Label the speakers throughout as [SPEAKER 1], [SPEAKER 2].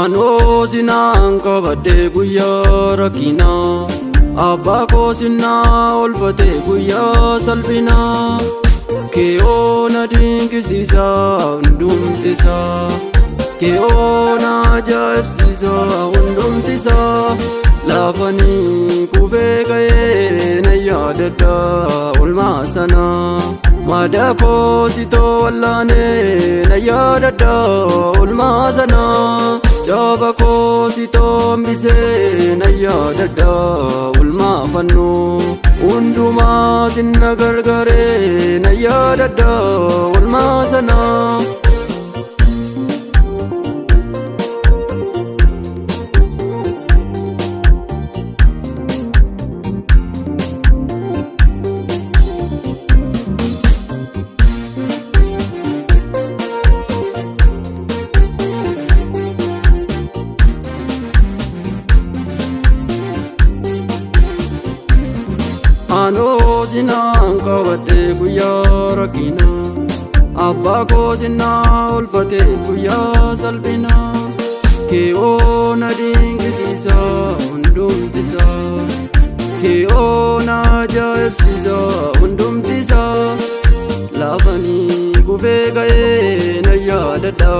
[SPEAKER 1] Anoo sinaan qabadde guyyaa rakkinaa, abbaa koo sinaa oolfatee guyyaa salphinaa. Kee'oo na dinqisiisa hundumtisaa, kee'oo na ajaa'ibsiisa hundumtisaa. Laafanii kufee ka'ee na yaadadha oolmaa sanaa. Madaa koo sitoo wallaanee na yaadadha oolmaa sanaa. Jaba koo sitoo hambisee na yaadadha oolmaa fannoo. Hundumaa sinna gargaaree na yaadadha oolmaa sanaa. Anoo sinaan qabadde guyyaa rakkinaa, abbaa koo sinaa oolfatee guyyaa salphinaa. Kee'oo na dinqisiisa hundumtisaa, kee'oo na ajaa'ibsiisa hundumtisaa. Laafanii kufee ka'ee na yaadadha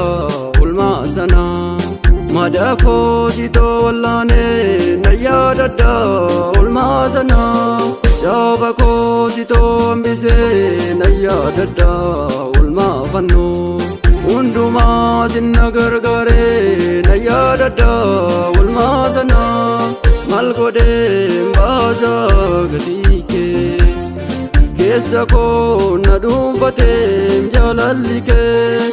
[SPEAKER 1] oolmaa sanaa. Madaa koo sitoo wallaanee na yaadadha oolmaa sanaa. Jaba koo sitoo hambisee na yaadadha oolmaa fannoo. Hundumaa sinna gargaaree na yaadadha oolmaa sanaa. Maal godheen baasa gatii kee, keessa koo na dhuunfatee jaalalli kee.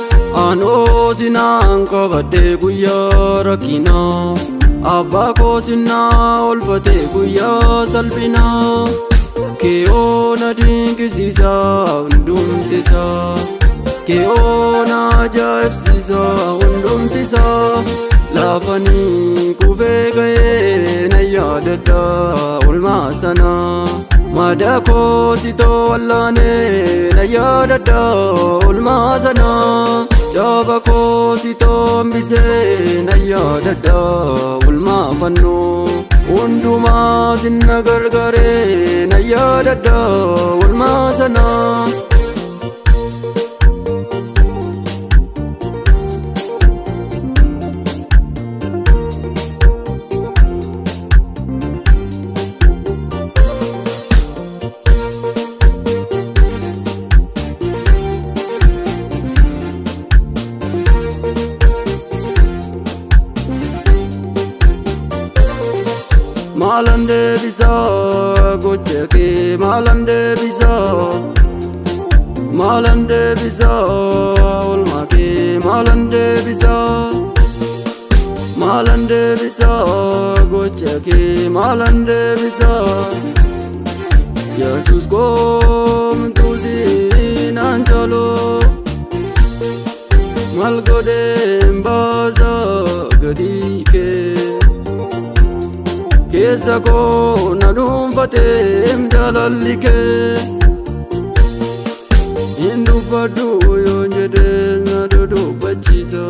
[SPEAKER 1] Anoo sinaan qabadde guyyaa rakkinaa, abbaa koo sinaa oolfatee guyyaa salphinaa. Kee'oo na dinqisiisa hundumtisaa, kee'oo na ajaa'ibsiisa hundumtisaa. Laafanii kufee ka'ee na yaadadha oolmaa sanaa. Madaa koo sitoo wallaanee na yaadadha oolmaa sanaa. Jaba koo sitoo hambisee na yaadadha oolmaa fannoo. Hundumaa sinna gargaaree na yaadadha oolmaa sanaa. Maalan deebisaa gocha kee maalan deebisaa, maalan deebisaa oolmaa kee maalan deebisaa. Maalan deebisaa gocha kee maalan deebisaa. Yesuus koomtuu siinaan jaaloo, maal godheen baasa gatii kee. Keessa koo na dhuunfatee jaalalli kee. Hin dubbadhu yoo jedhee na dudubbachiisa.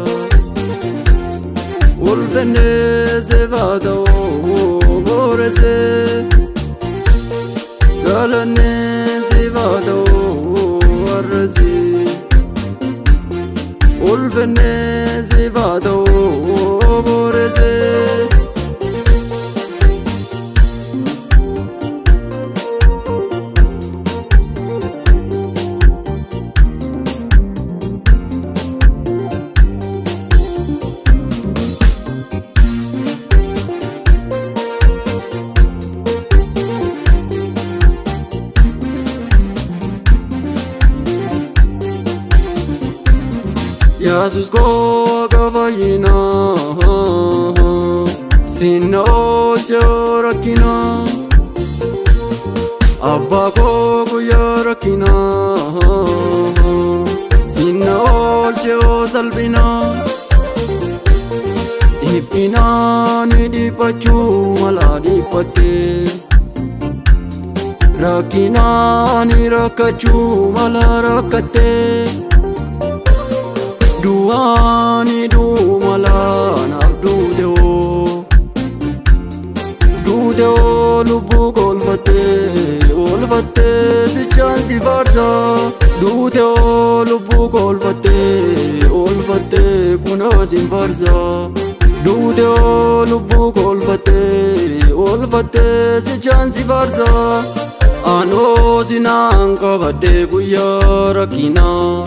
[SPEAKER 1] Ulfinnee seefaa ta'uu booressee, galannee seefaa ta'uu har'asii. Ulfinnee seefaa ta'uu booressee. Yesuus koo gabaayinaa, sinna oolchee rakkinaa. Abbaa koo guyyaa rakkinaa, sinna oolchee salphinaa. Dhiphinaa ni dhiphachuu mala dhiphattee, rakkinaa ni rakkachuu mala rakkattee. Du'aani du'umala naaf sichaansi farsa duute oo lubbuu koo olfattee kunoo sin farsa duute oo lubbuu koo olfattee sichaansi farsa anoo sinaan qabadhee guyyaa rakkinaa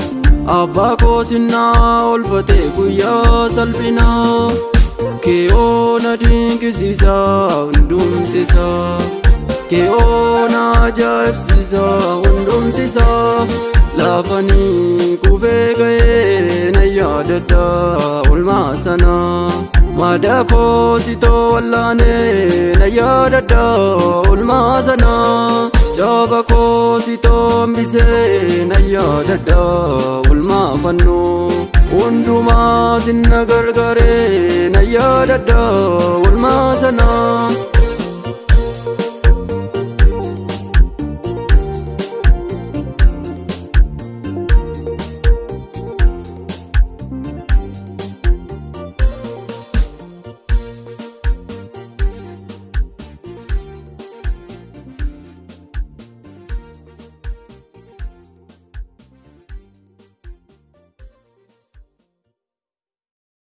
[SPEAKER 1] abbaa koo sinaa olfatee guyyaa salphinaa kee'oo na dinqisiisa hundumtisaa kee'oo na ajaa'ibsiisa hundumtisaa laafanii qubee ga'ee na yaadadha oolmaa sana madaa koo sitoo wallaanee na yaadadha oolmaa sana jaaba koo sitoo hambisee na yaadadha oolmaa fannoo hundumaa sinna gargaaree na yaadadha oolmaa sana.